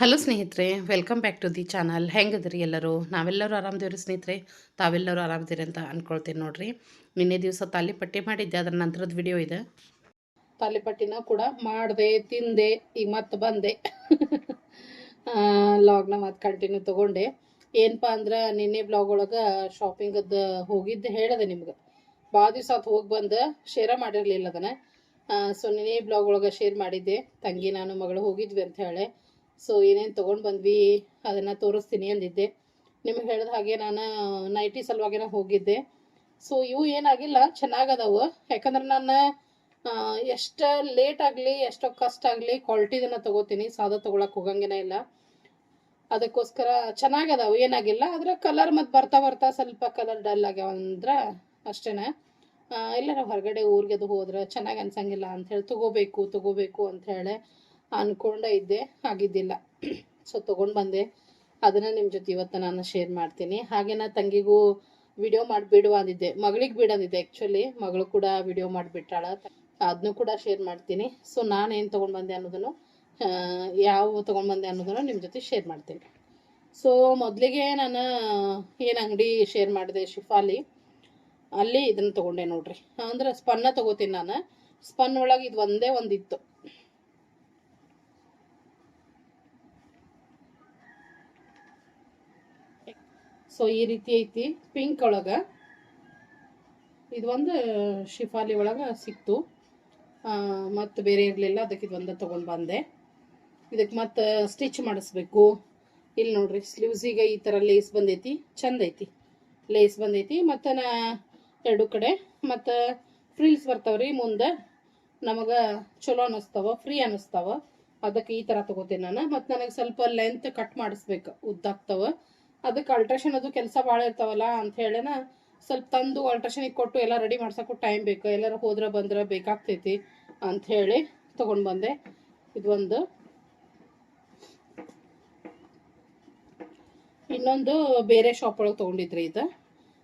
Hello ಸ್ನೇಹಿತರೆ, welcome back to the channel. ಹೆಂಗದ್ರಿ ಎಲ್ಲರೂ? ನಾವೆಲ್ಲರೂ ಆರಾಮದೇವ್ರಿ ಸ್ನೇಹಿತರೆ. ತಾವೆಲ್ಲರೂ ಆರಾಮದಿರಿ ಅಂತ ಅಂದ್ಕೊಳ್ತೀನಿ ನೋಡ್ರಿ. ನಿನ್ನೆ ದಿವಸ ತಾಲಿಪಟ್ಟಿ ಮಾಡಿದ್ದೆ, ಅದರ ನಂತರದ ವಿಡಿಯೋ ಇದೆ. ತಾಲಿಪಟ್ಟಿನ ಕೂಡ ಮಾಡಿದೆ, ತಿಂದೆ, ಈಗ ಮತ್ತೆ ಬಂದೆ. ಲಾಗ್ನ ಮತ್ತೆ ಕಂಟಿನ್ಯೂ ತೊಗೊಂಡೆ. ಏನಪ್ಪ ಅಂದ್ರೆ ನಿನ್ನೆ ಬ್ಲಾಗ್ ಒಳಗೆ ಶಾಪಿಂಗದ್ದು ಹೋಗಿದ್ದೆ ಹೇಳಿದೆ ನಿಮ್ಗೆ. ಭಾಳ ದಿವಸ ಆತು ಹೋಗಿ ಬಂದು ಶೇರ ಮಾಡಿರಲಿಲ್ಲ ಅದನ್ನು. ಸೊ ನಿನ್ನೆ ಬ್ಲಾಗ್ ಒಳಗೆ ಶೇರ್ ಮಾಡಿದ್ದೆ. ತಂಗಿ ನಾನು ಮಗಳು ಹೋಗಿದ್ವಿ ಅಂತ ಹೇಳಿ. ಸೊ ಏನೇನು ತೊಗೊಂಡು ಬಂದ್ವಿ ಅದನ್ನು ತೋರಿಸ್ತೀನಿ ಅಂದಿದ್ದೆ. ನಿಮಗೆ ಹೇಳಿದ ಹಾಗೆ ನಾನು ನೈಟಿ ಸಲುವಾಗಿನ ಹೋಗಿದ್ದೆ. ಸೊ ಇವು ಏನಾಗಿಲ್ಲ, ಚೆನ್ನಾಗದವು. ಯಾಕಂದ್ರೆ ನಾನು ಎಷ್ಟು ಲೇಟ್ ಆಗಲಿ ಎಷ್ಟೋ ಕಷ್ಟ ಆಗಲಿ ಕ್ವಾಲಿಟಿದನ್ನು ತೊಗೋತೀನಿ, ಸಾದಾ ತೊಗೊಳಕ್ಕೆ ಹೋಗಂಗೇನ ಇಲ್ಲ. ಅದಕ್ಕೋಸ್ಕರ ಚೆನ್ನಾಗದವು, ಏನಾಗಿಲ್ಲ. ಆದರೆ ಕಲರ್ ಮತ್ತು ಬರ್ತಾ ಬರ್ತಾ ಸ್ವಲ್ಪ ಕಲರ್ ಡಲ್ ಆಗ್ಯಾವ ಅಂದ್ರೆ ಅಷ್ಟೇ. ಎಲ್ಲರೂ ಹೊರಗಡೆ ಊರಿಗೆ ಅದು ಹೋದ್ರೆ ಚೆನ್ನಾಗಿ ಅನ್ಸಂಗಿಲ್ಲ ಅಂಥೇಳಿ ತೊಗೋಬೇಕು ಅಂಥೇಳಿ ಅಂದ್ಕೊಂಡೇ ಇದ್ದೆ, ಆಗಿದ್ದಿಲ್ಲ. ಸೊ ತೊಗೊಂಡು ಬಂದೆ. ಅದನ್ನು ನಿಮ್ಮ ಜೊತೆ ಇವತ್ತು ನಾನು ಶೇರ್ ಮಾಡ್ತೀನಿ. ಹಾಗೆ ನಾ ತಂಗಿಗೂ ವಿಡಿಯೋ ಮಾಡಿಬಿಡುವ ಅಂದಿದ್ದೆ, ಮಗಳಿಗೆ ಬಿಡಂದಿದ್ದೆ. ಆ್ಯಕ್ಚುಲಿ ಮಗಳು ಕೂಡ ವಿಡಿಯೋ ಮಾಡಿಬಿಟ್ಟಾಳ, ಅದನ್ನು ಕೂಡ ಶೇರ್ ಮಾಡ್ತೀನಿ. ಸೊ ನಾನೇನು ತೊಗೊಂಡು ಬಂದೆ ಅನ್ನೋದನ್ನು, ಯಾವ ತೊಗೊಂಡು ಬಂದೆ ಅನ್ನೋದನ್ನು ನಿಮ್ಮ ಜೊತೆ ಶೇರ್ ಮಾಡ್ತೀನಿ. ಸೊ ಮೊದಲಿಗೆ ನಾನು ಏನು ಅಂಗಡಿ ಶೇರ್ ಮಾಡಿದೆ, ಶಿಫಾಲಿ, ಅಲ್ಲಿ ಇದನ್ನು ತೊಗೊಂಡೆ ನೋಡ್ರಿ. ಅಂದ್ರೆ ಸ್ಪನ್ನ ತೊಗೋತೀನಿ ನಾನು. ಸ್ಪನ್ ಒಳಗೆ ಇದು ಒಂದೇ ಒಂದಿತ್ತು. ಸೊ ಈ ರೀತಿ ಐತಿ ಪಿಂಕ್ ಒಳಗೆ. ಇದು ಒಂದು ಶಿಫಾಲಿ ಒಳಗೆ ಸಿಕ್ತು, ಮತ್ತು ಬೇರೆ ಇರಲಿಲ್ಲ, ಅದಕ್ಕೆ ಇದು ಒಂದೇ ತೊಗೊಂಡು ಬಂದೆ. ಇದಕ್ಕೆ ಮತ್ತು ಸ್ಟಿಚ್ ಮಾಡಿಸ್ಬೇಕು. ಇಲ್ಲಿ ನೋಡ್ರಿ, ಸ್ಲೀವ್ಸಿಗೆ ಈ ಥರ ಲೇಸ್ ಬಂದೈತಿ, ಚಂದ ಐತಿ ಲೇಸ್ ಬಂದೈತಿ. ಮತ್ತು ಎರಡು ಕಡೆ ಮತ್ತು ಫ್ರಿಲ್ಸ್ ಬರ್ತಾವ್ರಿ ಮುಂದೆ, ನಮಗೆ ಚಲೋ ಅನ್ನಿಸ್ತಾವ, ಫ್ರೀ ಅನ್ನಿಸ್ತಾವ. ಅದಕ್ಕೆ ಈ ಥರ ತೊಗೋತೀನಿ ನಾನು. ಮತ್ತು ನನಗೆ ಸ್ವಲ್ಪ ಲೆಂತ್ ಕಟ್ ಮಾಡಿಸ್ಬೇಕು, ಉದ್ದಾಗ್ತಾವ. ಅದಕ್ಕೆ ಅಲ್ಟ್ರೇಷನ್ ಅದು ಕೆಲಸ ಭಾಳ ಇರ್ತಾವಲ್ಲ ಅಂಥೇಳಿನ ಸ್ವಲ್ಪ ತಂದು ಅಲ್ಟ್ರೇಷನಿಗೆ ಕೊಟ್ಟು ಎಲ್ಲ ರೆಡಿ ಮಾಡ್ಸೋಕ್ಕೂ ಟೈಮ್ ಬೇಕು, ಎಲ್ಲರೂ ಹೋದ್ರೆ ಬಂದ್ರೆ ಬೇಕಾಗ್ತೈತಿ ಅಂಥೇಳಿ ತೊಗೊಂಡು ಬಂದೆ. ಇದೊಂದು. ಇನ್ನೊಂದು ಬೇರೆ ಶಾಪ್ ಒಳಗೆ ತೊಗೊಂಡಿದ್ರಿ ಇದು.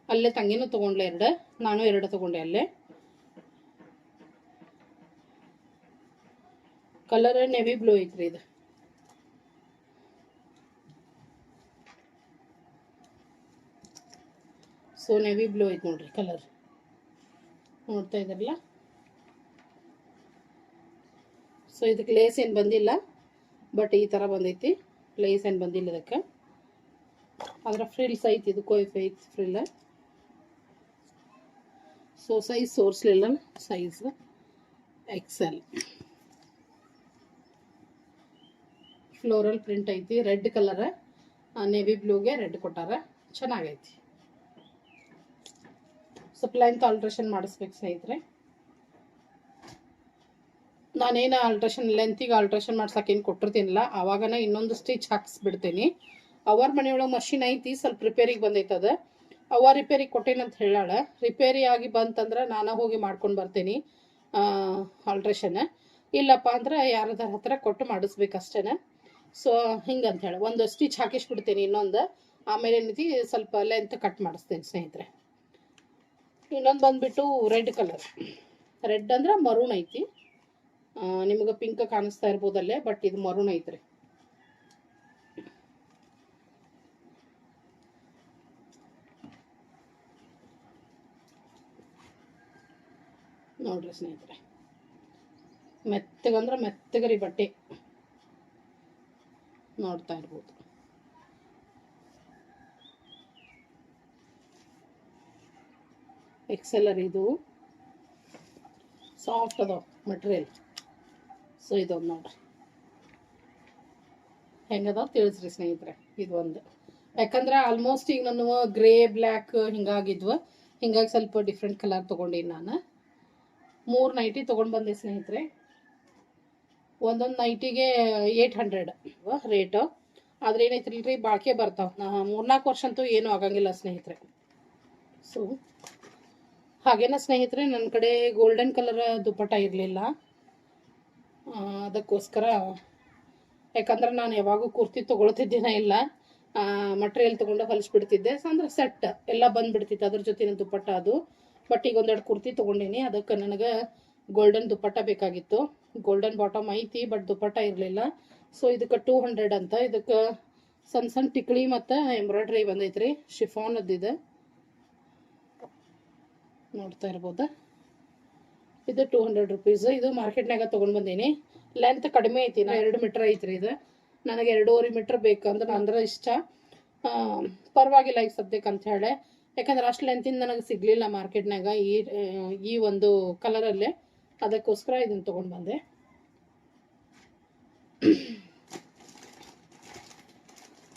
ಅಲ್ಲೇ ತಂಗಿನೂ ತೊಗೊಂಡ್ಲೆ ಎರಡು, ನಾನು ಎರಡು ತೊಗೊಂಡೆ ಅಲ್ಲೇ. ಕಲರ್ ನೆವಿ ಬ್ಲೂ ಐತ್ರಿ ಇದು. ಸೊ ನೆವಿ ಬ್ಲೂ ಐತೆ ನೋಡ್ರಿ ಕಲರ್, ನೋಡ್ತಾ ಇದ್ದಾರಲ್ಲ. ಸೊ ಇದಕ್ಕೆ ಲೇಸ್ ಏನು ಬಂದಿಲ್ಲ, ಬಟ್ ಈ ಥರ ಬಂದೈತಿ. ಲೇಸ್ ಏನು ಬಂದಿಲ್ಲ ಇದಕ್ಕೆ. ಅದರ ಫ್ರಿಲ್ಸ್ ಐತಿ, ಇದಕ್ಕೂ ಐತಿ ಫ್ರಿಲ್. ಸೊ ಸೈಜ್ ತೋರಿಸ್ಲಿಲ್ಲ, ಸೈಜ್ ಎಕ್ಸೆಲ್. ಫ್ಲೋರಲ್ ಪ್ರಿಂಟ್ ಐತಿ, ರೆಡ್ ಕಲರ್, ನೇವಿ ಬ್ಲೂಗೆ ರೆಡ್ ಕೊಟ್ಟಾರ, ಚೆನ್ನಾಗೈತಿ. ಸ್ವಲ್ಪ ಲೆಂತ್ ಆಲ್ಟ್ರೇಷನ್ ಮಾಡಿಸ್ಬೇಕು ಸ್ನೇಹಿತರೆ. ನಾನೇನು ಲೆಂತಿಗೆ ಆಲ್ಟ್ರೇಷನ್ ಮಾಡ್ಸೋಕೇನು ಕೊಟ್ಟಿರ್ತೀನಿಲ್ಲ, ಆವಾಗನೇ ಇನ್ನೊಂದು ಸ್ಟಿಚ್ ಹಾಕ್ಸ್ಬಿಡ್ತೀನಿ. ಅವ್ರ ಮನೆಯೊಳಗೆ ಮಷಿನ್ ಐತಿ, ಸ್ವಲ್ಪ ರಿಪೇರಿಗೆ ಬಂದೈತದ. ಅವ್ವ ರಿಪೇರಿಗೆ ಕೊಟ್ಟೇನಂತ ಹೇಳಾಳ. ರಿಪೇರಿ ಆಗಿ ಬಂತಂದ್ರೆ ನಾನು ಹೋಗಿ ಮಾಡ್ಕೊಂಡು ಬರ್ತೀನಿ ಆಲ್ಟ್ರೇಷನ್. ಇಲ್ಲಪ್ಪ ಅಂದ್ರೆ ಯಾರದಾರ ಹತ್ರ ಕೊಟ್ಟು ಮಾಡಿಸ್ಬೇಕಷ್ಟೇ. ಸೊ ಹಿಂಗಂತ ಹೇಳಿ ಒಂದು ಸ್ಟಿಚ್ ಹಾಕಿಸ್ಬಿಡ್ತೀನಿ ಇನ್ನೊಂದು, ಆಮೇಲೆ ಏನೈತಿ ಸ್ವಲ್ಪ ಲೆಂತ್ ಕಟ್ ಮಾಡಿಸ್ತೀನಿ ಸ್ನೇಹಿತರೆ. ಇನ್ನೊಂದು ಬಂದುಬಿಟ್ಟು ರೆಡ್ ಕಲರ್. ರೆಡ್ ಅಂದ್ರೆ ಮರೂನ್ ಐತಿ, ನಿಮಗೆ ಪಿಂಕ್ ಕಾಣಿಸ್ತಾ ಇರ್ಬೋದಲ್ಲೇ, ಬಟ್ ಇದು ಮರೂನ್ ಐತ್ರಿ. ನೋಡ್ರಿ ಸ್ನೇಹಿತರೆ, ಮೆತ್ತಗಂದ್ರೆ ಮೆತ್ತಗರಿ ಬಟ್ಟೆ, ನೋಡ್ತಾ ಇರ್ಬೋದು. ಎಕ್ಸೆಲ್ಲರ್ ಇದು, ಸಾಫ್ಟ್ ಅದಾವ ಮಟೀರಿಯಲ್. ಸೊ ಇದೊಂದು ನೋಡ್ರಿ ಹೆಂಗದಾವ ತಿಳಿಸ್ರಿ ಸ್ನೇಹಿತರೆ. ಇದು ಒಂದು, ಯಾಕಂದ್ರೆ ಆಲ್ಮೋಸ್ಟ್ ಈಗ ನಾನು ಗ್ರೇ ಬ್ಲ್ಯಾಕ್ ಹಿಂಗಾಗಿದ್ವು, ಹಿಂಗಾಗಿ ಸ್ವಲ್ಪ ಡಿಫ್ರೆಂಟ್ ಕಲರ್ ತೊಗೊಂಡೀನಿ ನಾನು. 3 ನೈಟಿ ತೊಗೊಂಡು ಬಂದೆ ಸ್ನೇಹಿತರೆ. ಒಂದೊಂದು ನೈಟಿಗೆ 800 ರೇಟು. ಆದರೆ ಏನೈತ್ರಿ, ಬಾಳಿಕೆ ಬರ್ತಾವೆ. 3-4 ವರ್ಷ ಅಂತೂ ಏನೂ ಆಗಂಗಿಲ್ಲ ಸ್ನೇಹಿತರೆ. ಸೊ ಹಾಗೇನ ಸ್ನೇಹಿತರೆ, ನನ್ನ ಕಡೆ ಗೋಲ್ಡನ್ ಕಲರ್ ದುಪ್ಪಟ್ಟ ಇರಲಿಲ್ಲ, ಅದಕ್ಕೋಸ್ಕರ. ಯಾಕಂದ್ರೆ ನಾನು ಯಾವಾಗೂ ಕುರ್ತಿ ತೊಗೊಳ್ತಿದ್ದೇನೆ ಇಲ್ಲ, ಮಟೀರಿಯಲ್ ತೊಗೊಂಡು ಹೊಲಿಸ್ಬಿಡ್ತಿದ್ದೆ. ಅಂದ್ರೆ ಸೆಟ್ ಎಲ್ಲ ಬಂದುಬಿಡ್ತಿತ್ತು ಅದ್ರ ಜೊತೆ ದುಪ್ಪಟ್ಟ ಅದು. ಬಟ್ ಈಗ ಒಂದೆರಡು ಕುರ್ತಿ ತೊಗೊಂಡೀನಿ, ಅದಕ್ಕೆ ನನಗೆ ಗೋಲ್ಡನ್ ದುಪ್ಪಟ್ಟ ಬೇಕಾಗಿತ್ತು. ಗೋಲ್ಡನ್ ಬಾಟಮ್ ಐತಿ, ಬಟ್ ದುಪ್ಪಟ್ಟ ಇರಲಿಲ್ಲ. ಸೊ ಇದಕ್ಕೆ 200 ಅಂತ. ಇದಕ್ಕೆ ಸಣ್ಣ ಸಣ್ಣ ಟಿಕ್ಳಿ ಮತ್ತು ಎಂಬ್ರಾಯ್ಡ್ರಿ ಬಂದೈತ್ರಿ. ಶಿಫಾನ್ ಅದಿದೆ, ನೋಡ್ತಾ ಇರ್ಬೋದ. ಇದು 200 ರುಪೀಸ್. ಇದು ಮಾರ್ಕೆಟ್ನಾಗ ತೊಗೊಂಡು ಬಂದೀನಿ. ಲೆಂತ್ ಕಡಿಮೆ ಐತಿ, 2 ಮೀಟರ್ ಐತ್ರಿ. ಇದು ನನಗೆ 2.5 ಮೀಟರ್ ಬೇಕಂದ್ರೆ ಅಂದ್ರೆ ಇಷ್ಟ. ಪರವಾಗಿಲ್ಲ ಈಗ ಸದ್ಯಕ್ಕೆ ಅಂತ ಹೇಳಿ, ಯಾಕಂದ್ರೆ ಅಷ್ಟು ಲೆಂತಿಂದ ನನಗೆ ಸಿಗಲಿಲ್ಲ ಮಾರ್ಕೆಟ್ನಾಗ ಈ ಒಂದು ಕಲರಲ್ಲೇ. ಅದಕ್ಕೋಸ್ಕರ ಇದನ್ನು ತೊಗೊಂಡು ಬಂದೆ.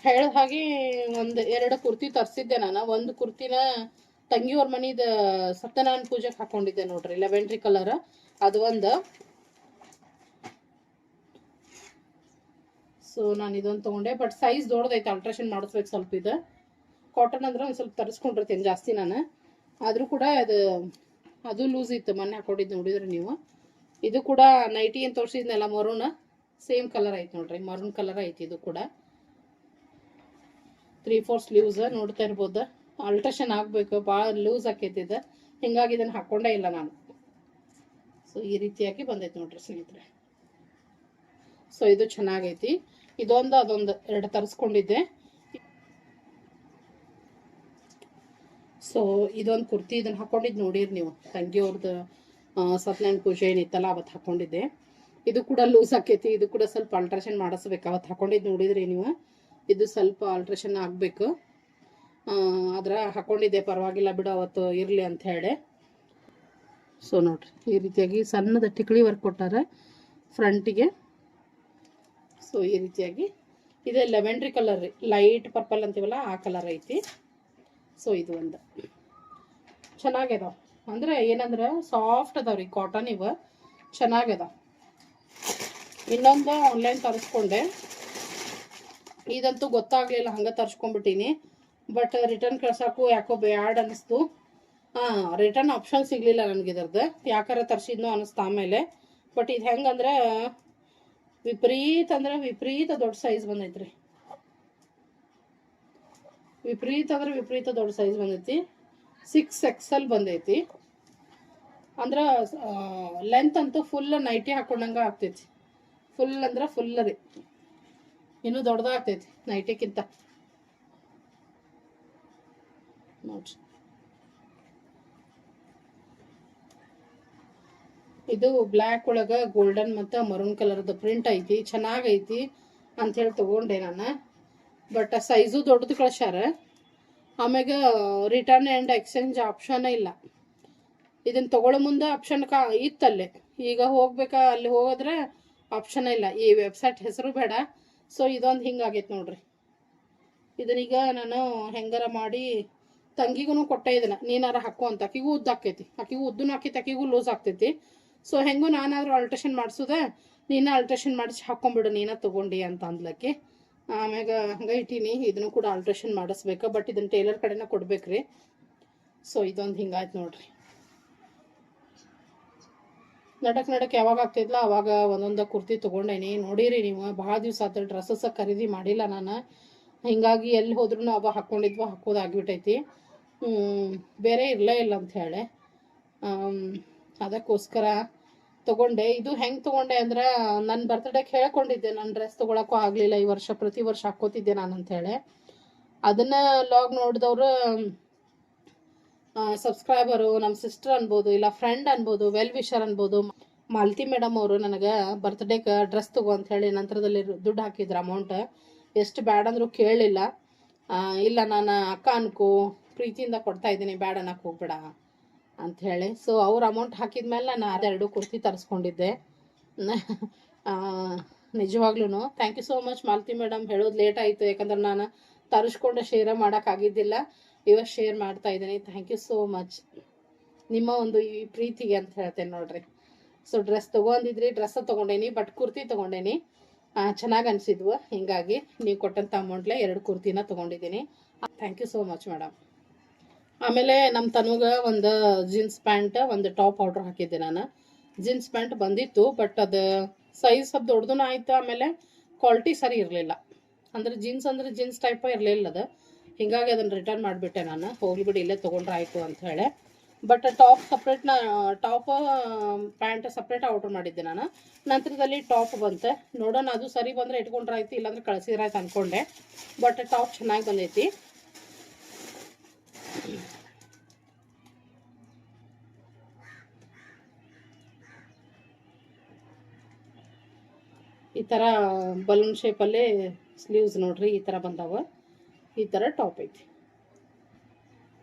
ಹೇಳಿದ ಹಾಗೆ ಒಂದು 2 ಕುರ್ತಿ ತರಿಸಿದ್ದೆ ನಾನು. ಒಂದು ಕುರ್ತಿನ ತಂಗಿಯವ್ರ ಮನಿದ ಸತ್ಯನಾರಾಯಣ ಪೂಜೆಗೆ ಹಾಕೊಂಡಿದ್ದೆ ನೋಡ್ರಿ, ಲೆವೆಂಡ್ರಿ ಕಲರ್. ಅದು ಒಂದು. ಸೊ ನಾನು ಇದೊಂದು ತೊಗೊಂಡೆ, ಬಟ್ ಸೈಜ್ ದೊಡ್ಡದೈತೆ, ಅಲ್ಟ್ರೇಷನ್ ಮಾಡಿಸ್ಬೇಕು ಸ್ವಲ್ಪ. ಇದು ಕಾಟನ್ ಅಂದ್ರೆ ಒಂದು ಸ್ವಲ್ಪ ತರಿಸ್ಕೊಂಡಿರ್ತೀನಿ ಜಾಸ್ತಿ ನಾನು. ಆದರೂ ಕೂಡ ಅದು ಲೂಸ್ ಇತ್ತು, ಮೊನ್ನೆ ಹಾಕೊಂಡಿದ್ದು ನೋಡಿದ್ರೆ ನೀವು. ಇದು ಕೂಡ ನೈಟಿ ಏನು ತೋರಿಸಿದ್ನಲ್ಲ ಮರೂನ್, ಸೇಮ್ ಕಲರ್ ಐತೆ ನೋಡ್ರಿ, ಮರೂನ್ ಕಲರ್ ಐತಿ. ಇದು ಕೂಡ 3/4 ಸ್ಲೀವ್ಸ್ ನೋಡ್ತಾ ಇರ್ಬೋದು. ಆಲ್ಟ್ರೇಷನ್ ಆಗಬೇಕು, ಭಾಳ ಲೂಸ್ ಆಕೈತಿ ಇದು, ಹಿಂಗಾಗಿ ಇದನ್ನು ಹಾಕ್ಕೊಂಡೇ ಇಲ್ಲ ನಾನು. ಸೊ ಈ ರೀತಿಯಾಗಿ ಬಂದೈತೆ ನೋಡ್ರಿ ಸ್ನೇಹಿತರೆ. ಸೊ ಇದು ಚೆನ್ನಾಗೈತಿ. ಅದೊಂದು 2 ತರಿಸ್ಕೊಂಡಿದ್ದೆ. ಸೊ ಇದೊಂದು ಕುರ್ತಿ, ಇದನ್ನು ಹಾಕೊಂಡಿದ್ದು ನೋಡಿರಿ ನೀವು, ತಂಗಿಯವ್ರದ್ದು ಸತ್ಯನಾರಾಯಣ ಪೂಜೆ ಏನಿತ್ತಲ್ಲ ಅವತ್ತು ಹಾಕೊಂಡಿದ್ದೆ. ಇದು ಕೂಡ ಲೂಸ್ ಆಕೈತಿ. ಇದು ಕೂಡ ಸ್ವಲ್ಪ ಆಲ್ಟ್ರೇಷನ್ ಮಾಡಿಸ್ಬೇಕು. ಅವತ್ತು ಹಾಕೊಂಡಿದ್ದು ನೋಡಿದ್ರಿ ನೀವು. ಇದು ಸ್ವಲ್ಪ ಆಲ್ಟ್ರೇಷನ್ ಆಗಬೇಕು. ಆದ್ರೆ ಹಾಕೊಂಡಿದ್ದೆ, ಪರವಾಗಿಲ್ಲ ಬಿಡು ಅವತ್ತು ಇರಲಿ ಅಂತ ಹೇಳಿ. ಸೊ ನೋಡ್ರಿ ಈ ರೀತಿಯಾಗಿ ಸಣ್ಣದ ಟಿಕ್ಳಿ ವರ್ಕ್ ಕೊಟ್ಟಾರೆ ಫ್ರಂಟಿಗೆ. ಸೊ ಈ ರೀತಿಯಾಗಿ ಇದೆ. ಲೆವೆಂಡ್ರಿ ಕಲರ್ ರೀ, ಲೈಟ್ ಪರ್ಪಲ್ ಅಂತೀವಲ್ಲ ಆ ಕಲರ್ ಐತಿ. ಸೊ ಇದು ಒಂದು ಚೆನ್ನಾಗ್ಯದ. ಅಂದ್ರೆ ಏನಂದ್ರೆ ಸಾಫ್ಟ್ ಅದಾವ್ರಿ, ಕಾಟನ್ ಇವ, ಚೆನ್ನಾಗ್ಯದ. ಇನ್ನೊಂದು ಆನ್ಲೈನ್ ತರಿಸ್ಕೊಂಡೆ, ಇದಂತೂ ಗೊತ್ತಾಗ್ಲಿಲ್ಲ, ಹಂಗೆ ತರಿಸ್ಕೊಂಡ್ಬಿಟ್ಟೀನಿ. ಬಟ್ ರಿಟರ್ನ್ ಕಳ್ಸೋಕ್ಕೂ ಯಾಕೋ ಬ್ಯಾಡ್ ಅನ್ನಿಸ್ತು. ರಿಟರ್ನ್ ಆಪ್ಷನ್ ಸಿಗಲಿಲ್ಲ ನನಗೆ ಇದ್ರದ್ದು, ಯಾಕಾರ ತರಿಸಿದ್ನೋ ಅನ್ನಿಸ್ತು ಆಮೇಲೆ. ಬಟ್ ಇದು ಹೆಂಗಂದ್ರೆ ವಿಪರೀತ ದೊಡ್ಡ ಸೈಜ್ ಬಂದೈತ್ರಿ. ವಿಪರೀತ ದೊಡ್ಡ ಸೈಜ್ ಬಂದೈತಿ. 6XL ಬಂದೈತಿ. ಅಂದ್ರೆ ಲೆಂತ್ ಅಂತೂ ಫುಲ್ ನೈಟಿ ಹಾಕೊಂಡಂಗೆ ಆಗ್ತೈತಿ. ಫುಲ್ ಅಂದ್ರೆ ಫುಲ್ ರೀ, ಇನ್ನೂ ದೊಡ್ಡದಾಗ್ತೈತಿ ನೈಟಿಕ್ಕಿಂತ ನೋಡ್ರಿ. ಇದು ಬ್ಲ್ಯಾಕ್ ಒಳಗೆ ಗೋಲ್ಡನ್ ಮತ್ತು ಮರೂನ್ ಕಲರ್ದು ಪ್ರಿಂಟ್ ಐತಿ, ಚೆನ್ನಾಗೈತಿ ಅಂಥೇಳಿ ತೊಗೊಂಡೆ ನಾನು. ಬಟ್ ಸೈಜು ದೊಡ್ಡದು ಕಳ್ಸ್ಯಾರ. ಆಮ್ಯಾಗ ರಿಟರ್ನ್ ಆ್ಯಂಡ್ ಎಕ್ಸ್ಚೇಂಜ್ ಆಪ್ಷನ್ ಇಲ್ಲ. ಇದನ್ನು ತೊಗೊಳ್ಳೋ ಮುಂದೆ ಆಪ್ಷನ್ ಇತ್ತಲ್ಲೇ, ಈಗ ಹೋಗ್ಬೇಕಾ ಅಲ್ಲಿ ಹೋಗೋದ್ರೆ ಆಪ್ಷನ್ ಇಲ್ಲ. ಈ ವೆಬ್ಸೈಟ್ ಹೆಸರು ಬೇಡ. ಸೊ ಇದೊಂದು ಹಿಂಗಾಗೈತೆ ನೋಡ್ರಿ. ಇದನ್ನೀಗ ನಾನು ಹೆಂಗಾರ ಮಾಡಿ ತಂಗಿಗೂ ಕೊಟ್ಟೆ, ಇದನ್ನು ನೀನಾರ ಹಾಕೋ ಅಂತ. ಆಕಿಗೂ ಉದ್ದ ಆಕೈತಿ, ಆಕಿಗೂ ಉದ್ದನೂ ಆಕೈತಿ, ಆಕಿಗೂ ಲೂಸ್ ಆಗ್ತೈತಿ. ಸೊ ಹೆಂಗೂ ನಾನಾದರೂ ಆಲ್ಟ್ರೇಷನ್ ಮಾಡಿಸೋದೆ, ನೀನು ಆಲ್ಟ್ರೇಷನ್ ಮಾಡಿಸಿ ಹಾಕ್ಕೊಂಬಿಡು, ನೀನ ತೊಗೊಂಡು ಅಂತ ಅಂದ್ಲಕ್ಕೆ. ಆಮ್ಯಾಗ ಹಂಗೆ ಇಟ್ಟೀನಿ. ಇದನ್ನು ಕೂಡ ಆಲ್ಟ್ರೇಷನ್ ಮಾಡಿಸ್ಬೇಕು, ಬಟ್ ಇದನ್ನು ಟೇಲರ್ ಕಡೆನ ಕೊಡ್ಬೇಕ್ರಿ. ಸೊ ಇದೊಂದು ಹಿಂಗಾಯ್ತು ನೋಡ್ರಿ. ನಡಕ್ ಯಾವಾಗ ಆಗ್ತಿದ್ಲ ಅವಾಗ ಒಂದೊಂದು ಕುರ್ತಿ ತೊಗೊಂಡೇನಿ. ನೋಡಿರಿ ನೀವು, ಭಾಳ ದಿವಸ ಆತ ಡ್ರೆಸ್ಸಸ್ ಖರೀದಿ ಮಾಡಿಲ್ಲ ನಾನು. ಹಿಂಗಾಗಿ ಎಲ್ಲಿ ಹೋದ್ರೂ ಅವ ಹಾಕೋದಾಗ್ಬಿಟ್ಟೈತಿ. ಬೇರೆ ಇರಲೇ ಇಲ್ಲ ಅಂತ ಹೇಳಿ ಅದಕ್ಕೋಸ್ಕರ ತೊಗೊಂಡೆ. ಇದು ಹೆಂಗೆ ತೊಗೊಂಡೆ ಅಂದ್ರೆ, ನನ್ನ ಬರ್ತ್ಡೇಗೆ ಹೇಳ್ಕೊಂಡಿದ್ದೆ ನಾನು ಡ್ರೆಸ್ ತೊಗೊಳಕ್ಕೂ ಆಗಲಿಲ್ಲ ಈ ವರ್ಷ, ಪ್ರತಿ ವರ್ಷ ಹಾಕ್ಕೋತಿದ್ದೆ ನಾನು ಅಂಥೇಳಿ. ಅದನ್ನು ಲಾಗ್ ನೋಡಿದವರು ಸಬ್ಸ್ಕ್ರೈಬರು, ನಮ್ಮ ಸಿಸ್ಟರ್ ಅನ್ಬೋದು, ಇಲ್ಲ ಫ್ರೆಂಡ್ ಅನ್ಬೋದು, ವೆಲ್ ವಿಶರ್ ಅನ್ಬೋದು, ಮಾಲತಿ ಮೇಡಮ್ ಅವರು ನನಗೆ ಬರ್ತ್ಡೇಗೆ ಡ್ರೆಸ್ ತೊಗೋ ಅಂಥೇಳಿ ನಂತರದಲ್ಲಿ ದುಡ್ಡು ಹಾಕಿದ್ರು ಅಮೌಂಟ್. ಎಷ್ಟು ಬ್ಯಾಡ್ ಅಂದರೂ ಕೇಳಲಿಲ್ಲ. ಇಲ್ಲ ನಾನು ಅಕ್ಕ ಅನ್ಕೋ ಪ್ರೀತಿಯಿಂದ ಕೊಡ್ತಾ ಇದ್ದೀನಿ, ಬ್ಯಾಡ್ ಅನ್ನಕ್ಕೆ ಹೋಗ್ಬೇಡ ಅಂಥೇಳಿ. ಸೊ ಅವ್ರು ಅಮೌಂಟ್ ಹಾಕಿದ್ಮೇಲೆ ನಾನು ಅದೆರಡು ಕುರ್ತಿ ತರಿಸ್ಕೊಂಡಿದ್ದೆ. ನಿಜವಾಗ್ಲೂ thank you so much Malathi madam. ಹೇಳೋದು ಲೇಟ್ ಆಯಿತು, ಯಾಕಂದ್ರೆ ನಾನು ತರಿಸ್ಕೊಂಡು ಶೇರ್ ಮಾಡೋಕ್ಕಾಗಿದ್ದಿಲ್ಲ. ಇವತ್ತು ಶೇರ್ ಮಾಡ್ತಾ ಇದ್ದೀನಿ. ಥ್ಯಾಂಕ್ ಯು ಸೋ ಮಚ್ ನಿಮ್ಮ ಒಂದು ಈ ಪ್ರೀತಿಗೆ ಅಂತ ಹೇಳ್ತೇನೆ ನೋಡ್ರಿ. ಸೊ ಡ್ರೆಸ್ ತೊಗೊಂಡಿದ್ರಿ, ಡ್ರೆಸ್ಸ ತೊಗೊಂಡೇನಿ, ಬಟ್ ಕುರ್ತಿ ತೊಗೊಂಡೇನಿ, ಚೆನ್ನಾಗಿ ಅನಿಸಿದ್ವು. ಹೀಗಾಗಿ ನೀವು ಕೊಟ್ಟಂಥ ಅಮೌಂಟ್ಲೆ 2 ಕುರ್ತಿನ ತೊಗೊಂಡಿದ್ದೀನಿ. Thank you so much madam. ಆಮೇಲೆ ನಮ್ಮ ತನುಗೆ ಒಂದು ಜೀನ್ಸ್ ಪ್ಯಾಂಟ್, ಒಂದು ಟಾಪ್ ಆರ್ಡ್ರ್ ಹಾಕಿದ್ದೆ ನಾನು. ಜೀನ್ಸ್ ಪ್ಯಾಂಟ್ ಬಂದಿತ್ತು, ಬಟ್ ಅದು ಸೈಜ್ ಸ್ವಲ್ಪ ದೊಡ್ಡದೂ ಆಯಿತು. ಆಮೇಲೆ ಕ್ವಾಲಿಟಿ ಸರಿ ಇರಲಿಲ್ಲ. ಅಂದರೆ ಜೀನ್ಸ್ ಟೈಪ ಇರಲಿಲ್ಲ ಅದು. ಹೀಗಾಗಿ ಅದನ್ನು ರಿಟರ್ನ್ ಮಾಡಿಬಿಟ್ಟೆ ನಾನು. ಹೋಗ್ಲಿಬಿಡಿ, ಇಲ್ಲೇ ತೊಗೊಂಡ್ರೆ ಆಯಿತು ಅಂಥೇಳಿ. ಬಟ್ ಟಾಪ್ ಸಪ್ರೇಟ್ನ ಟಾಪ್ ಪ್ಯಾಂಟ್ ಸಪ್ರೇಟ್ ಆರ್ಡ್ರ್ ಮಾಡಿದ್ದೆ ನಾನು. ನಂತರದಲ್ಲಿ ಟಾಪ್ ಬಂತೆ. ನೋಡೋಣ, ಅದು ಸರಿ ಬಂದರೆ ಇಟ್ಕೊಂಡ್ರೆ ಆಯ್ತು, ಇಲ್ಲಾಂದ್ರೆ ಕಳಿಸಿದ್ರೆ ಆಯ್ತು ಅಂದ್ಕೊಂಡೆ. ಬಟ್ ಟಾಪ್ ಚೆನ್ನಾಗಿ ಬಂದೈತಿ. ಈ ಥರ ಬಲೂನ್ ಶೇಪಲ್ಲೇ ಸ್ಲೀವ್ಸ್ ನೋಡ್ರಿ, ಈ ಥರ ಬಂದಾವ. ಈ ಥರ ಟಾಪ್ ಐತಿ,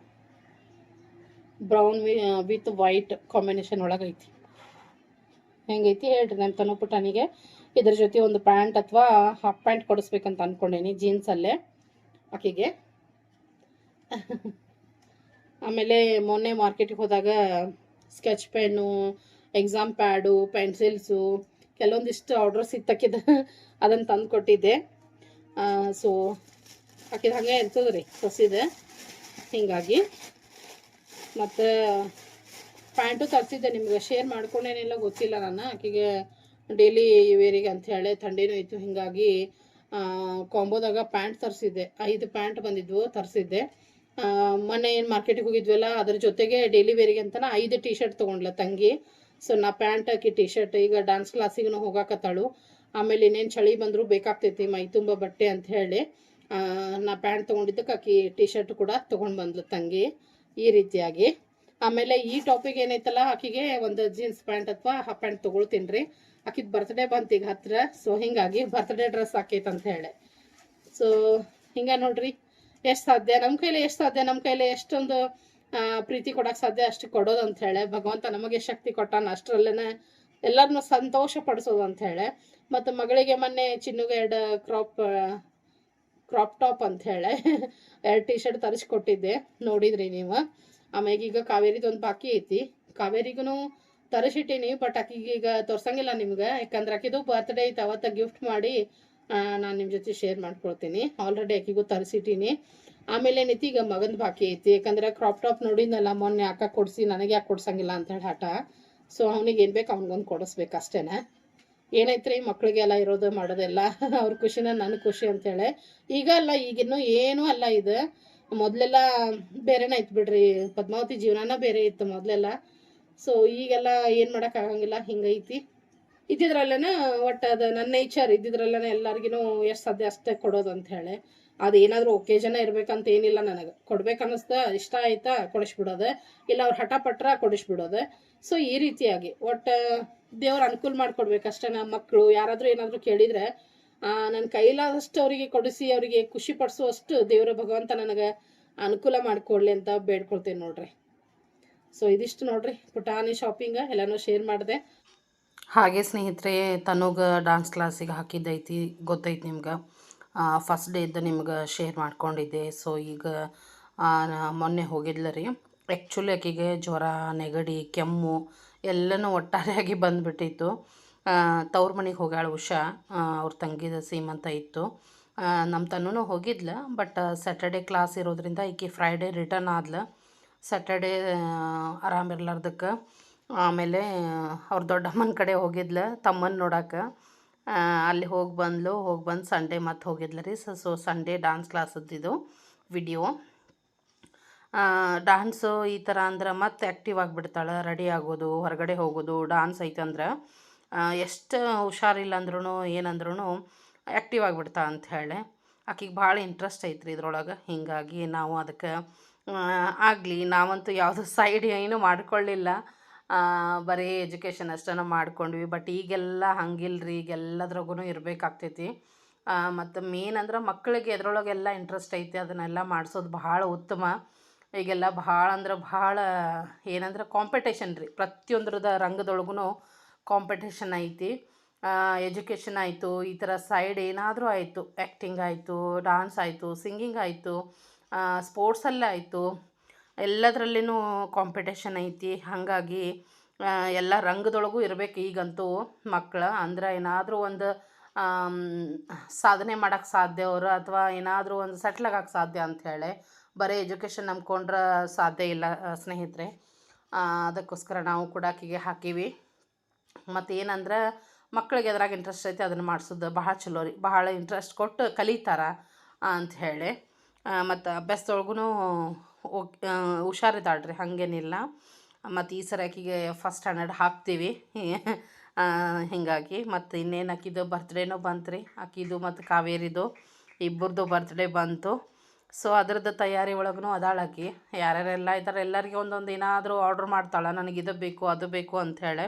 ಬ್ರೌನ್ ವಿತ್ ವೈಟ್ ಕಾಂಬಿನೇಷನ್ ಒಳಗೈತಿ. ಹೆಂಗೈತಿ ಹೇಳ್ರಿ ನಮ್ಮ ತನು ಪುಟಾಣಿಗೆ. ಇದ್ರ ಜೊತೆ ಒಂದು ಪ್ಯಾಂಟ್ ಅಥವಾ ಹಾಫ್ ಪ್ಯಾಂಟ್ ಕೊಡಿಸ್ಬೇಕಂತ ಅಂದ್ಕೊಂಡೇನಿ, ಜೀನ್ಸಲ್ಲೇ ಆಕೆಗೆ. ಆಮೇಲೆ ಮೊನ್ನೆ ಮಾರ್ಕೆಟಿಗೆ ಹೋದಾಗ sketch pen, exam pad, pencils ಕೆಲವೊಂದಿಷ್ಟು ಆರ್ಡ್ರಸ್ ಇತ್ತಕ್ಕಿದ ಅದನ್ನು ತಂದು ಕೊಟ್ಟಿದ್ದೆ. ಸೊ ಆಕಿದ ಹಾಗೆ ಇರ್ತದೆ ರೀ ಸೊಸಿದೆ. ಹೀಗಾಗಿ ಮತ್ತು ಪ್ಯಾಂಟು ತರಿಸಿದ್ದೆ, ನಿಮ್ಗೆ ಶೇರ್ ಮಾಡ್ಕೊಂಡೇನಿಲ್ಲ ಗೊತ್ತಿಲ್ಲ. ನಾನು ಆಕೆಗೆ ಡೈಲಿ ವೇರಿಗೆ ಅಂಥೇಳಿ ಥಂಡಿನೂ ಇತ್ತು, ಹೀಗಾಗಿ ಕಾಂಬೋದಾಗ ಪ್ಯಾಂಟ್ ತರಿಸಿದ್ದೆ. 5 ಪ್ಯಾಂಟ್ ಬಂದಿದ್ವು, ತರಿಸಿದ್ದೆ. ಮೊನ್ನೆ ಏನು ಮಾರ್ಕೆಟಿಗೆ ಹೋಗಿದ್ವಲ್ಲ, ಅದ್ರ ಜೊತೆಗೆ ಡೈಲಿ ವೇರಿಗೆ ಅಂತಲೇ 5 ಟಿ ಶರ್ಟ್ ತೊಗೊಂಡ್ಲ ತಂಗಿ. ಸೊ ನಾ ಪ್ಯಾಂಟ್ ಹಾಕಿ ಟಿ ಶರ್ಟ್, ಈಗ ಡ್ಯಾನ್ಸ್ ಕ್ಲಾಸಿಗೂ ಹೋಗಾಕತ್ತಾಳು. ಆಮೇಲೆ ಇನ್ನೇನು ಚಳಿ ಬಂದರೂ ಬೇಕಾಗ್ತೈತಿ ಮೈ ತುಂಬ ಬಟ್ಟೆ ಅಂತ ಹೇಳಿ ನಾ ಪ್ಯಾಂಟ್ ತೊಗೊಂಡಿದ್ದಕ್ಕೆ ಆಕಿ ಟಿ ಶರ್ಟ್ ಕೂಡ ತೊಗೊಂಡು ಬಂದ್ಲು ತಂಗಿ, ಈ ರೀತಿಯಾಗಿ. ಆಮೇಲೆ ಈ ಟಾಪಿಗೆ ಏನೈತಲ್ಲ, ಆಕಿಗೆ ಒಂದು ಜೀನ್ಸ್ ಪ್ಯಾಂಟ್ ಅಥವಾ ಹಾಫ್ ಪ್ಯಾಂಟ್ ತೊಗೊಳ್ತೀನಿ ರೀ. ಆಕಿದ್ ಬರ್ತ್ಡೇ ಬಂತು ಈಗ ಹತ್ತಿರ. ಸೊ ಹೀಗಾಗಿ ಬರ್ತ್ಡೇ ಡ್ರೆಸ್ ಆಕೈತೆ ಅಂತ ಹೇಳಿ. ಸೊ ಹಿಂಗೆ ನೋಡ್ರಿ, ಎಷ್ಟು ಸಾಧ್ಯ ನಮ್ಮ ಕೈಲಿ, ಎಷ್ಟು ಸಾಧ್ಯ ನಮ್ಮ ಕೈಲಿ, ಎಷ್ಟೊಂದು ಪ್ರೀತಿ ಕೊಡೋಕೆ ಸಾಧ್ಯ ಅಷ್ಟು ಕೊಡೋದು ಅಂತ ಹೇಳಿ ಭಗವಂತ ನಮಗೆ ಶಕ್ತಿ ಕೊಟ್ಟಾನ. ಅಷ್ಟರಲ್ಲೇ ಎಲ್ಲರನ್ನೂ ಸಂತೋಷ ಪಡಿಸೋದು ಅಂತ ಹೇಳಿ. ಮತ್ತು ಮಗಳಿಗೆ ಮೊನ್ನೆ ಚಿನ್ನುಗೆ 2 ಕ್ರಾಪ್ ಟಾಪ್ ಅಂತ ಹೇಳಿ 2 ಟಿ ಶರ್ಟ್ ತರಿಸ್ಕೊಟ್ಟಿದ್ದೆ, ನೋಡಿದ್ರಿ ನೀವು. ಆಮೇಲೆ ಈಗ ಕಾವೇರಿದೊಂದು ಬಾಕಿ ಐತಿ, ಕಾವೇರಿಗೂ ತರಿಸಿಟ್ಟೀನಿ. ಬಟ್ ಆಕಿಗೆ ಈಗ ತೋರ್ಸಂಗಿಲ್ಲ ನಿಮ್ಗೆ, ಯಾಕಂದ್ರೆ ಆಕಿದು ಬರ್ತ್ಡೇ ಐತೆ. ಅವತ್ತ ಗಿಫ್ಟ್ ಮಾಡಿ ನಾನು ನಿಮ್ಮ ಜೊತೆ ಶೇರ್ ಮಾಡ್ಕೊಳ್ತೀನಿ. ಆಲ್ರೆಡಿ ಆಕಿಗೂ ತರಿಸಿಟ್ಟೀನಿ. ಆಮೇಲೆ ಏನೈತಿ, ಈಗ ಮಗನ ಬಾಕಿ ಐತಿ. ಯಾಕಂದ್ರೆ ಕ್ರಾಪ್ ಟಾಪ್ ನೋಡಿದ್ನಲ್ಲ ಮೊನ್ನೆ, ಅಕ್ಕ ಕೊಡಿಸಿ ನನಗೆ ಯಾಕೆ ಕೊಡ್ಸಂಗಿಲ್ಲ ಅಂತೇಳಿ ಹಠ. ಸೊ ಅವ್ನಿಗೆ ಏನು ಬೇಕು ಅವ್ನಿಗೊಂದು ಕೊಡಿಸ್ಬೇಕು ಅಷ್ಟೇನೆ. ಏನೈತ್ರಿ ಮಕ್ಳಿಗೆಲ್ಲ ಇರೋದು ಮಾಡೋದೆಲ್ಲ ಅವ್ರ ಖುಷಿನ ನನ್ನ ಖುಷಿ ಅಂತೇಳಿ. ಈಗ ಅಲ್ಲ, ಈಗಿನ್ನೂ ಏನೂ ಅಲ್ಲ ಇದು. ಮೊದಲೆಲ್ಲ ಬೇರೆನೇ ಐತೆ ಬಿಡ್ರಿ, ಪದ್ಮಾವತಿ ಜೀವನನ ಬೇರೆ ಇತ್ತು ಮೊದಲೆಲ್ಲ. ಸೊ ಈಗೆಲ್ಲ ಏನು ಮಾಡೋಕ್ಕಾಗಂಗಿಲ್ಲ, ಹಿಂಗೈತಿ. ಇದ್ದಿದ್ರಲ್ಲೇ ಒಟ್ಟು ಅದು ನನ್ನ ನೇಚರ್, ಇದ್ದಿದ್ರಲ್ಲೇ ಎಲ್ಲರಿಗೂ ಎಷ್ಟು ಸಾಧ್ಯ ಅಷ್ಟೇ ಕೊಡೋದು ಅಂತ ಹೇಳಿ. ಅದೇನಾದರೂ ಒಕೇಜನ ಇರ್ಬೇಕಂತ ಏನಿಲ್ಲ, ನನಗೆ ಕೊಡ್ಬೇಕನ್ನಿಸ್ತಾ, ಇಷ್ಟ ಆಯ್ತಾ ಕೊಡಿಸ್ಬಿಡೋದೆ, ಇಲ್ಲ ಅವ್ರು ಹಠ ಪಟ್ರ ಕೊಡಿಸ್ಬಿಡೋದೆ. ಸೊ ಈ ರೀತಿಯಾಗಿ ಒಟ್ಟು ದೇವ್ರು ಅನುಕೂಲ ಮಾಡಿಕೊಡ್ಬೇಕಷ್ಟೇ. ನಮ್ಮ ಮಕ್ಕಳು ಯಾರಾದರೂ ಏನಾದರೂ ಕೇಳಿದರೆ ನನ್ನ ಕೈಲಾದಷ್ಟು ಅವರಿಗೆ ಕೊಡಿಸಿ ಅವರಿಗೆ ಖುಷಿ ಪಡಿಸುವಷ್ಟು ದೇವರ ಭಗವಂತ ನನಗೆ ಅನುಕೂಲ ಮಾಡಿಕೊಡ್ಲಿ ಅಂತ ಬೇಡ್ಕೊಳ್ತೇನೆ ನೋಡ್ರಿ. ಸೊ ಇದಿಷ್ಟು ನೋಡ್ರಿ ಪುಟಾಣಿ ಶಾಪಿಂಗ್ ಎಲ್ಲನೂ ಶೇರ್ ಮಾಡಿದೆ. ಹಾಗೆ ಸ್ನೇಹಿತರೆ, ತನಗೆ ಡಾನ್ಸ್ ಕ್ಲಾಸಿಗೆ ಹಾಕಿದ್ದೈತಿ, ಗೊತ್ತೈತಿ ನಿಮ್ಗೆ. ಫಸ್ಟ್ ಡೇ ಇದ್ದ ನಿಮ್ಗೆ ಶೇರ್ ಮಾಡ್ಕೊಂಡಿದ್ದೆ. ಸೊ ಈಗ ಮೊನ್ನೆ ಹೋಗಿದ್ಲ ರೀ. ಆ್ಯಕ್ಚುಲಿ ಆಕೆಗೆ ಜ್ವರ, ನೆಗಡಿ, ಕೆಮ್ಮು ಎಲ್ಲನೂ ಒಟ್ಟಾರೆಯಾಗಿ ಬಂದುಬಿಟ್ಟಿತ್ತು. ತವ್ರ ಮನೆಗೆ ಹೋಗ್ಯಾಳ ಉಷಾ, ಅವ್ರ ತಂಗಿದ ಸೀಮಂತ ಇತ್ತು. ನಮ್ಮ ತನ್ನೂ ಹೋಗಿದ್ಲ. ಬಟ್ ಸ್ಯಾಟರ್ಡೆ ಕ್ಲಾಸ್ ಇರೋದ್ರಿಂದ ಈಕೆ ಫ್ರೈಡೇ ರಿಟರ್ನ್ ಆದ್ಲ. ಸ್ಯಾಟರ್ಡೇ ಆರಾಮಿರ್ಲಾರ್ದಕ್ಕೆ ಆಮೇಲೆ ಅವ್ರ ದೊಡ್ಡಮ್ಮನ ಕಡೆ ಹೋಗಿದ್ಲ ತಮ್ಮನ ನೋಡೋಕೆ. ಅಲ್ಲಿ ಹೋಗಿ ಬಂದು ಸಂಡೇ ಮತ್ತೆ ಹೋಗಿದ್ಲ ರೀ. ಸೊ ಸಂಡೇ ಡ್ಯಾನ್ಸ್ ಕ್ಲಾಸದ್ದಿದ್ದು ವಿಡಿಯೋ. ಡ್ಯಾನ್ಸು ಈ ಥರ ಅಂದ್ರೆ ಮತ್ತೆ ಆ್ಯಕ್ಟಿವ್ ಆಗಿಬಿಡ್ತಾಳೆ. ರೆಡಿ ಆಗೋದು, ಹೊರಗಡೆ ಹೋಗೋದು, ಡ್ಯಾನ್ಸ್ ಐತಂದ್ರೆ ಎಷ್ಟು ಹುಷಾರಿಲ್ಲ ಅಂದ್ರೂ ಏನಂದ್ರೂ ಆ್ಯಕ್ಟಿವ್ ಆಗಿಬಿಡ್ತಾ ಅಂಥೇಳಿ. ಆಕೆಗೆ ಭಾಳ ಇಂಟ್ರೆಸ್ಟ್ ಐತ್ರಿ ಇದ್ರೊಳಗೆ. ಹೀಗಾಗಿ ನಾವು ಅದಕ್ಕೆ ಆಗಲಿ, ನಾವಂತೂ ಯಾವುದು ಸೈಡ್ ಏನೂ ಮಾಡ್ಕೊಳ್ಳಿಲ್ಲ, ಬರೀ ಎಜುಕೇಷನ್ ಅಷ್ಟನ್ನು ಮಾಡ್ಕೊಂಡ್ವಿ. ಬಟ್ ಈಗೆಲ್ಲ ಹಂಗಿಲ್ರಿ, ಈಗೆಲ್ಲದ್ರಾಗೂ ಇರಬೇಕಾಗ್ತೈತಿ. ಮತ್ತು ಮೇನ್ ಅಂದ್ರೆ ಮಕ್ಕಳಿಗೆ ಎದ್ರೊಳಗೆಲ್ಲ ಇಂಟ್ರೆಸ್ಟ್ ಐತಿ, ಅದನ್ನೆಲ್ಲ ಮಾಡಿಸೋದು ಭಾಳ ಉತ್ತಮ. ಈಗೆಲ್ಲ ಭಾಳ ಅಂದ್ರೆ ಭಾಳ ಏನಂದ್ರೆ ಕಾಂಪಿಟೇಷನ್ ರೀ, ಪ್ರತಿಯೊಂದ್ರದ ರಂಗದೊಳಗೂ ಕಾಂಪಿಟೇಷನ್ ಐತಿ. ಎಜುಕೇಷನ್ ಆಯಿತು, ಈ ಥರ ಸೈಡ್ ಏನಾದರೂ ಆಯಿತು, ಆ್ಯಕ್ಟಿಂಗ್ ಆಯಿತು, ಡ್ಯಾನ್ಸ್ ಆಯಿತು, ಸಿಂಗಿಂಗ್ ಆಯಿತು, ಸ್ಪೋರ್ಟ್ಸಲ್ಲೇ ಆಯಿತು, ಎಲ್ಲದರಲ್ಲಿನೂ ಕಾಂಪಿಟೇಷನ್ ಐತಿ. ಹಾಗಾಗಿ ಎಲ್ಲ ರಂಗದೊಳಗೂ ಇರಬೇಕು ಈಗಂತೂ ಮಕ್ಕಳು. ಅಂದ್ರೆ ಏನಾದರೂ ಒಂದು ಸಾಧನೆ ಮಾಡೋಕ್ಕೆ ಸಾಧ್ಯ ಅವರು, ಅಥವಾ ಏನಾದರೂ ಒಂದು ಸೆಟ್ಲಾಗಕ್ಕೆ ಸಾಧ್ಯ ಅಂಥೇಳಿ. ಬರೀ ಎಜುಕೇಷನ್ ನಂಬ್ಕೊಂಡ್ರೆ ಸಾಧ್ಯ ಇಲ್ಲ ಸ್ನೇಹಿತರೆ. ಅದಕ್ಕೋಸ್ಕರ ನಾವು ಕೂಡ ಆಕೆಗೆ ಹಾಕೀವಿ. ಮತ್ತು ಏನಂದ್ರೆ ಮಕ್ಳಿಗೆ ಎದ್ರಾಗ ಇಂಟ್ರೆಸ್ಟ್ ಐತೆ ಅದನ್ನು ಮಾಡಿಸೋದು ಭಾಳ ಚಲೋ ರೀ. ಭಾಳ ಇಂಟ್ರೆಸ್ಟ್ ಕೊಟ್ಟು ಕಲಿತಾರೆ ಅಂಥೇಳಿ. ಮತ್ತು ಅಭ್ಯಾಸದೊಳಗೂ ಹುಷಾರಿದ್ದಾಳ್ರಿ, ಹಾಗೇನಿಲ್ಲ. ಮತ್ತು ಈ ಸರಿ ಆಕಿಗೆ ಫಸ್ಟ್ ಸ್ಟ್ಯಾಂಡರ್ಡ್ ಹಾಕ್ತೀವಿ. ಹೀಗಾಗಿ ಮತ್ತು ಇನ್ನೇನು ಆಕಿದು ಬರ್ತ್ಡೇನೂ ಬಂತು ರೀ. ಆಕಿದು ಮತ್ತು ಕಾವೇರಿದು ಇಬ್ಬರದು ಬರ್ತ್ಡೇ ಬಂತು. ಸೊ ಅದ್ರದ್ದು ತಯಾರಿ ಒಳಗೂ ಅದಾಳಾಕಿ. ಯಾರ್ಯಾರೆಲ್ಲ ಇದ್ದಾರೆ ಎಲ್ಲರಿಗೆ ಒಂದೊಂದು ಏನಾದರೂ ಆರ್ಡ್ರ್ ಮಾಡ್ತಾಳೆ, ನನಗೆ ಇದು ಬೇಕು ಅದು ಬೇಕು ಅಂಥೇಳಿ.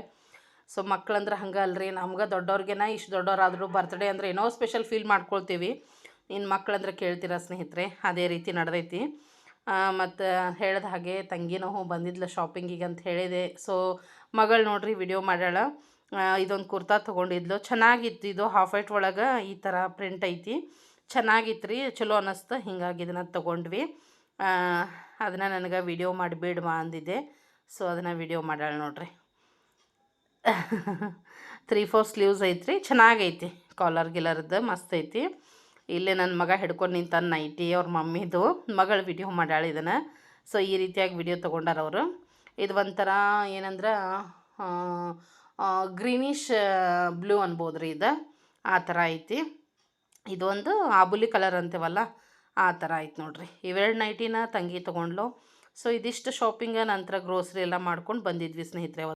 ಸೊ ಮಕ್ಳಂದ್ರೆ ಹಂಗೆ ಅಲ್ರಿ, ನಮ್ಗೆ ದೊಡ್ಡವ್ರಿಗೇನ ಇಷ್ಟು ದೊಡ್ಡವರಾದರೂ ಬರ್ತ್ಡೇ ಅಂದರೆ ಏನೋ ಸ್ಪೆಷಲ್ ಫೀಲ್ ಮಾಡ್ಕೊಳ್ತೀವಿ. ಇನ್ನು ಮಕ್ಳಂದ್ರೆ ಕೇಳ್ತೀರ ಸ್ನೇಹಿತರೆ, ಅದೇ ರೀತಿ ನಡೆದೈತಿ. ಮತ್ತು ಹೇಳಿದ ಹಾಗೆ ತಂಗಿನೂ ಬಂದಿದ್ಲು ಶಾಪಿಂಗಿಗೆ ಅಂತ ಹೇಳಿದೆ. ಸೊ ಮಗಳು ನೋಡ್ರಿ ವಿಡಿಯೋ ಮಾಡ್ಯಾಳ. ಇದೊಂದು ಕುರ್ತಾ ತೊಗೊಂಡಿದ್ಲು, ಚೆನ್ನಾಗಿತ್ತು. ಇದು ಹಾಫ್ ವೈಟ್ ಒಳಗೆ ಈ ಥರ ಪ್ರಿಂಟ್ ಐತಿ, ಚೆನ್ನಾಗಿತ್ತು ರೀ, ಚಲೋ ಅನ್ನಿಸ್ತು. ಹಿಂಗಾಗಿ ಇದನ್ನು ತೊಗೊಂಡ್ವಿ. ಅದನ್ನು ನನಗೆ ವಿಡಿಯೋ ಮಾಡಿಬಿಡ್ಮಾ ಅಂದಿದ್ದೆ. ಸೊ ಅದನ್ನು ವಿಡಿಯೋ ಮಾಡ್ಯಾಳ ನೋಡ್ರಿ. 3/4 ಸ್ಲೀವ್ಸ್ ಐತ್ರಿ, ಚೆನ್ನಾಗೈತಿ. ಕಾಲರ್ ಗಿಲರ್ದು ಮಸ್ತ್ ಐತಿ. ಇಲ್ಲೇ ನನ್ನ ಮಗ ಹಿಡ್ಕೊಂಡು ನಿಂತಾನ ನೈಟಿ, ಅವ್ರ ಮಮ್ಮಿದು. ಮಗಳು ವಿಡಿಯೋ ಮಾಡ್ಯಾಳ ಇದನ್ನು. ಸೊ ಈ ರೀತಿಯಾಗಿ ವಿಡಿಯೋ ತೊಗೊಂಡಾರ ಅವರು. ಇದು ಒಂಥರ ಏನಂದ್ರೆ ಗ್ರೀನಿಶ್ ಬ್ಲೂ ಅನ್ಬೋದು ರೀ, ಇದು ಆ ಥರ ಐತಿ. ಇದೊಂದು ಆಬುಲಿ ಕಲರ್ ಅಂತೀವಲ್ಲ, ಆ ಥರ ಆಯ್ತು ನೋಡ್ರಿ. ಇವೆರಡು ನೈಟಿನ ತಂಗಿ ತೊಗೊಂಡ್ಲು. ಸೊ ಇದಿಷ್ಟು ಶಾಪಿಂಗ್ ನಂತರ ಗ್ರೋಸ್ರಿ ಎಲ್ಲ ಮಾಡ್ಕೊಂಡು ಬಂದಿದ್ವಿ ಸ್ನೇಹಿತರೆ.